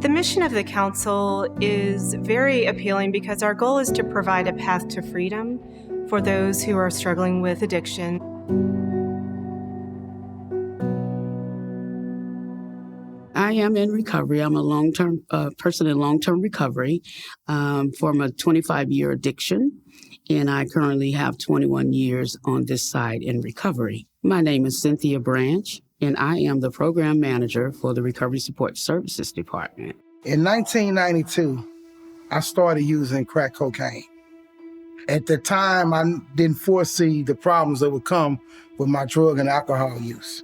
The mission of the council is very appealing because our goal is to provide a path to freedom for those who are struggling with addiction. I am in recovery. I'm a long-term person in long-term recovery from a 25-year addiction, and I currently have 21 years on this side in recovery. My name is Cynthia Branch, and I am the program manager for the Recovery Support Services Department. In 1992, I started using crack cocaine. At the time, I didn't foresee the problems that would come with my drug and alcohol use.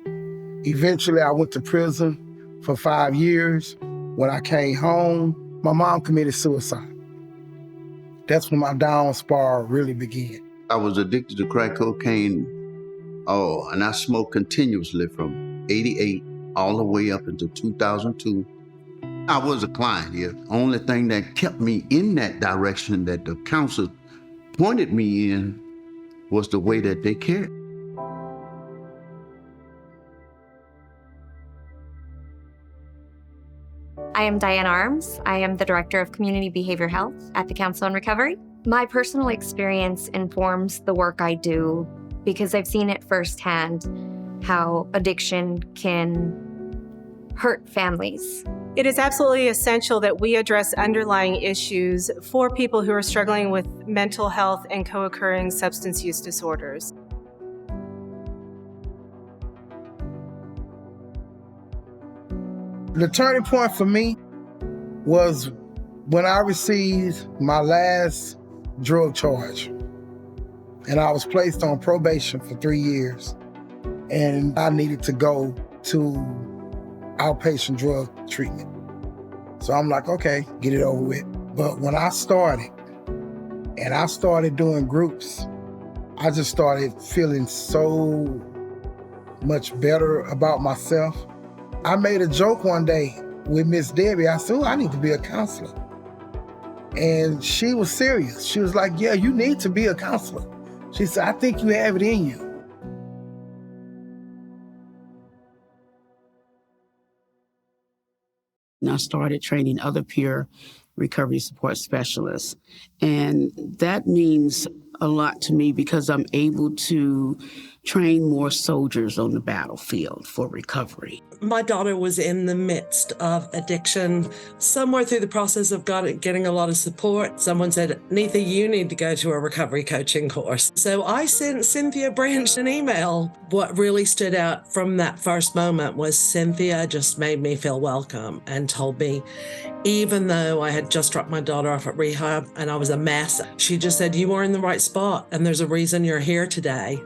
Eventually, I went to prison for 5 years. When I came home, my mom committed suicide. That's when my down spiral really began. I was addicted to crack cocaine, and I smoked continuously from 88 all the way up until 2002. I was a client here. Only thing that kept me in that direction that the council pointed me in was the way that they cared. I am Diane Arms. I am the Director of Community Behavior Health at the Council on Recovery. My personal experience informs the work I do because I've seen it firsthand, how addiction can hurt families. It is absolutely essential that we address underlying issues for people who are struggling with mental health and co-occurring substance use disorders. The turning point for me was when I received my last drug charge, and I was placed on probation for 3 years, and I needed to go to outpatient drug treatment. So I'm like, okay, get it over with. But when I started, and I started doing groups, I just started feeling so much better about myself. I made a joke one day with Miss Debbie. I said, I need to be a counselor. And she was serious. She was like, yeah, you need to be a counselor. She said, I think you have it in you. And I started training other peer recovery support specialists. And that means a lot to me because I'm able to train more soldiers on the battlefield for recovery. My daughter was in the midst of addiction. Somewhere through the process of getting a lot of support, someone said, Neetha, you need to go to a recovery coaching course. So I sent Cynthia Branch an email. What really stood out from that first moment was Cynthia just made me feel welcome and told me, even though I had just dropped my daughter off at rehab and I was a mess, she just said, you are in the right spot and there's a reason you're here today.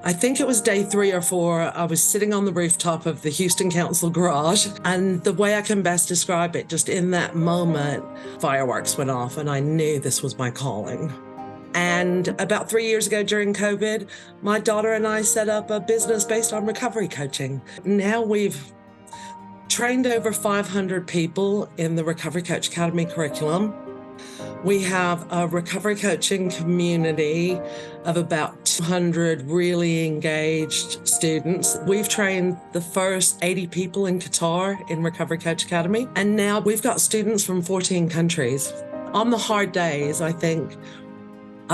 I think it was day 3 or 4, I was sitting on the rooftop of the Houston Council garage, and the way I can best describe it, just in that moment, fireworks went off and I knew this was my calling. And about 3 years ago during COVID, my daughter and I set up a business based on recovery coaching. Now we've trained over 500 people in the Recovery Coach Academy curriculum. We have a recovery coaching community of about 200 really engaged students. We've trained the first 80 people in Qatar in Recovery Coach Academy, and now we've got students from 14 countries. On the hard days, I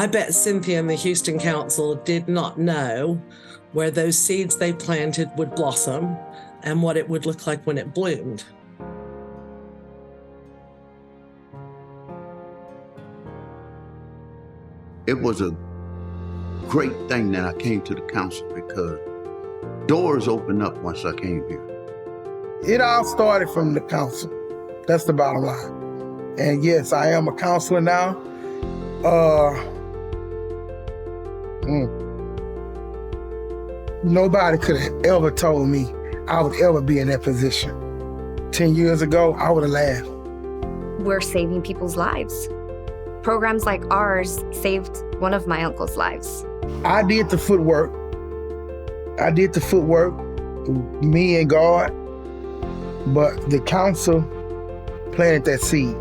bet Cynthia and the Houston Council did not know where those seeds they planted would blossom and what it would look like when it bloomed. It was a great thing that I came to the council because doors opened up once I came here. It all started from the council. That's the bottom line. And yes, I am a counselor now. Nobody could have ever told me I would ever be in that position. 10 years ago, I would have laughed. We're saving people's lives. Programs like ours saved one of my uncle's lives. I did the footwork. Me and God, but the council planted that seed.